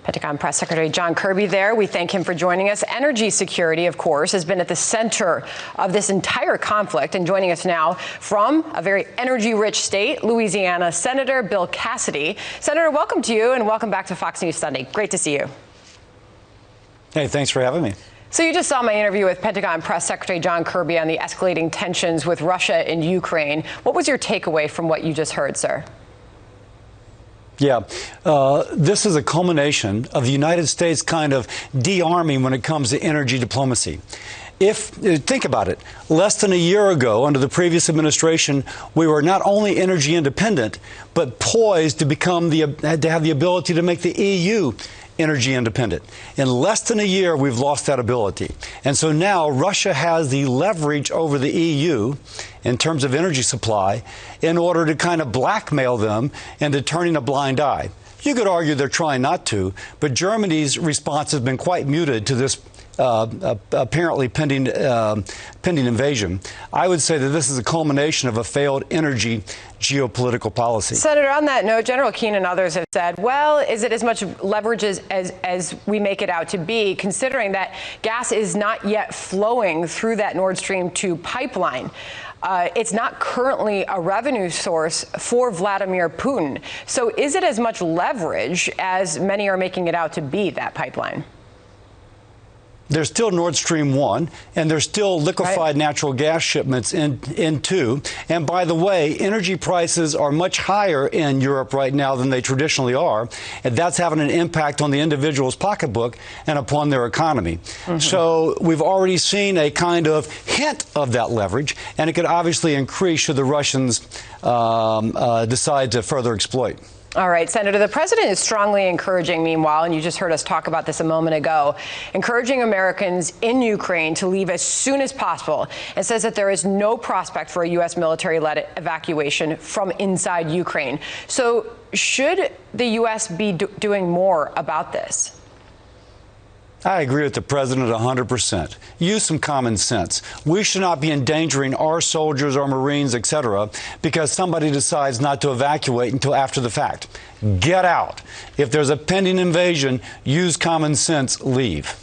Pentagon Press Secretary John Kirby there. We thank him for joining us. Energy security, of course, has been at the center of this entire conflict. And joining us now from a very energy-rich state, Louisiana, Senator Bill Cassidy. Senator, welcome to you and welcome back to Fox News Sunday. Great to see you. Hey, thanks for having me. So you just saw my interview with Pentagon Press Secretary John Kirby on the escalating tensions with Russia and Ukraine. What was your takeaway from what you just heard, sir? Yeah, this is a culmination of the United States kind of de-arming when it comes to energy diplomacy. Think about it, less than a year ago, under the previous administration, we were not only energy independent, but poised to have the ability to make the EU energy independent. In less than a year, we've lost that ability. And so now Russia has the leverage over the EU in terms of energy supply in order to kind of blackmail them into turning a blind eye. You could argue they're trying not to, but Germany's response has been quite muted to this apparently pending invasion. I would say that this is a culmination of a failed energy geopolitical policy. Senator, on that note, General Keane and others have said, well, is it as much leverage as we make it out to be, considering that gas is not yet flowing through that Nord Stream 2 pipeline? It's not currently a revenue source for Vladimir Putin. So is it as much leverage as many are making it out to be, that pipeline? There's still Nord Stream 1, and there's still liquefied natural gas shipments in 2. And by the way, energy prices are much higher in Europe right now than they traditionally are, and that's having an impact on the individual's pocketbook and upon their economy. So we've already seen a kind of hint of that leverage, and it could obviously increase should the Russians decide to further exploit. All right, Senator, the president is strongly encouraging, meanwhile, and you just heard us talk about this a moment ago, encouraging Americans in Ukraine to leave as soon as possible, and says that there is no prospect for a U.S. military-led evacuation from inside Ukraine. So should the U.S. be doing more about this? I agree with the president 100%. Use some common sense. We should not be endangering our soldiers, our Marines, etc., because somebody decides not to evacuate until after the fact. Get out. If there's a pending invasion, use common sense, leave.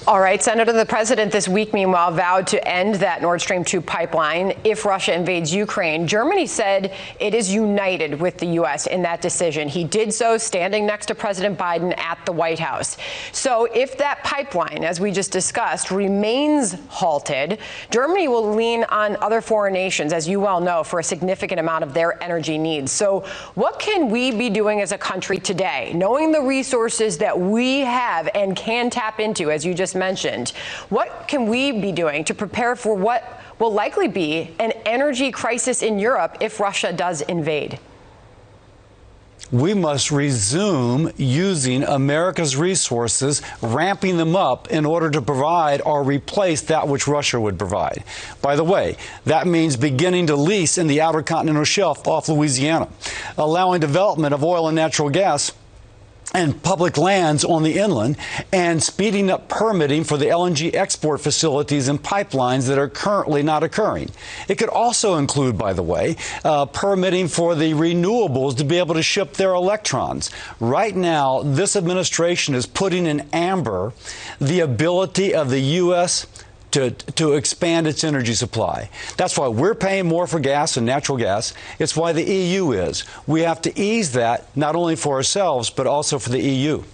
All right, Senator, the president this week, meanwhile, vowed to end that Nord Stream 2 pipeline if Russia invades Ukraine. Germany said it is united with the U.S. in that decision. He did so standing next to President Biden at the White House. So if that pipeline, as we just discussed, remains halted, Germany will lean on other foreign nations, as you well know, for a significant amount of their energy needs. So what can we be doing as a country today, knowing the resources that we have and can tap into, as you just mentioned? What can we be doing to prepare for what will likely be an energy crisis in Europe if Russia does invade? We must resume using America's resources, ramping them up in order to provide or replace that which Russia would provide. By the way, that means beginning to lease in the outer continental shelf off Louisiana, allowing development of oil and natural gas and public lands on the inland, and speeding up permitting for the LNG export facilities and pipelines that are currently not occurring. It could also include, by the way, permitting for the renewables to be able to ship their electrons. Right now, this administration is putting in amber the ability of the U.S. to expand its energy supply. That's why we're paying more for gas and natural gas. It's why the EU is. We have to ease that, not only for ourselves, but also for the EU.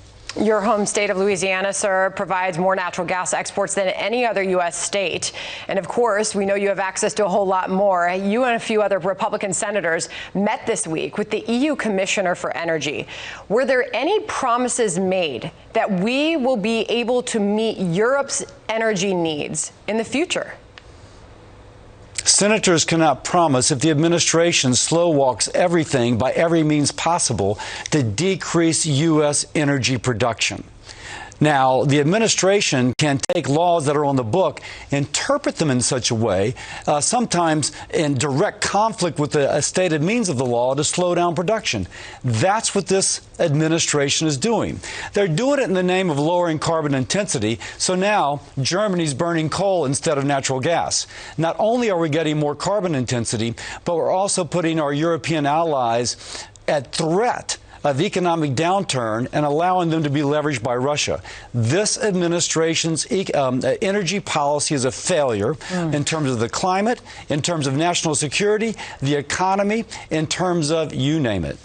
Your home state of Louisiana, sir, provides more natural gas exports than any other U.S. state. And of course, we know you have access to a whole lot more. You and a few other Republican senators met this week with the EU Commissioner for Energy. Were there any promises made that we will be able to meet Europe's energy needs in the future? Senators cannot promise if the administration slow walks everything by every means possible to decrease U.S. energy production. Now, the administration can take laws that are on the book, interpret them in such a way, sometimes in direct conflict with the stated means of the law, to slow down production. That's what this administration is doing. They're doing it in the name of lowering carbon intensity, so now Germany's burning coal instead of natural gas. Not only are we getting more carbon intensity, but we're also putting our European allies at threat of economic downturn and allowing them to be leveraged by Russia. This administration's energy policy is a failure in terms of the climate, in terms of national security, the economy, in terms of you name it.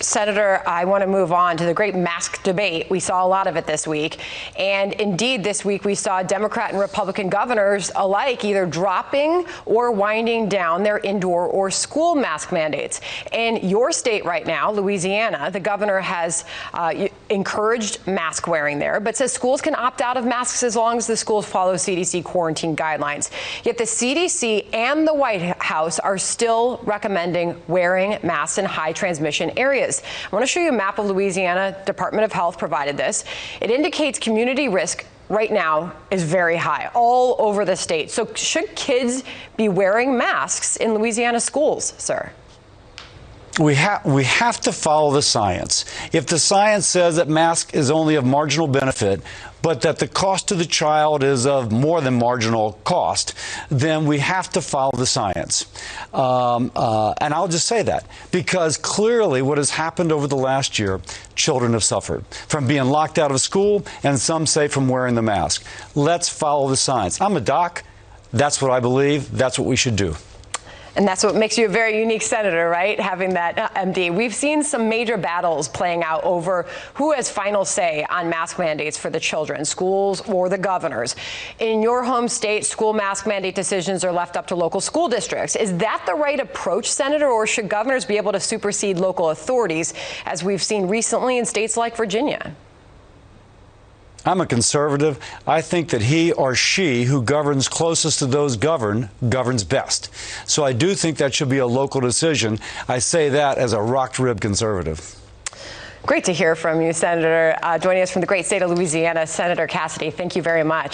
Senator, I want to move on to the great mask debate. We saw a lot of it this week. And indeed, this week we saw Democrat and Republican governors alike either dropping or winding down their indoor or school mask mandates. In your state right now, Louisiana, the governor has encouraged mask wearing there, but says schools can opt out of masks as long as the schools follow CDC quarantine guidelines. Yet the CDC and the White House are still recommending wearing masks in high transmission areas. I want to show you a map of Louisiana. Department of Health provided this. It indicates community risk right now is very high all over the state. So should kids be wearing masks in Louisiana schools, sir? We have to follow the science. If the science says that mask is only of marginal benefit, but that the cost to the child is of more than marginal cost, then we have to follow the science. And I'll just say that because clearly what has happened over the last year, children have suffered from being locked out of school and some say from wearing the mask. Let's follow the science. I'm a doc. That's what I believe. That's what we should do. And that's what makes you a very unique senator, right? Having that MD. We've seen some major battles playing out over who has final say on mask mandates for the children, schools or the governors. In your home state, school mask mandate decisions are left up to local school districts. Is that the right approach, Senator, or should governors be able to supersede local authorities, as we've seen recently in states like Virginia? I'm a conservative. I think that he or she who governs closest to those governed governs best. So I do think that should be a local decision. I say that as a rock-ribbed conservative. Great to hear from you, Senator. Joining us from the great state of Louisiana, Senator Cassidy, thank you very much.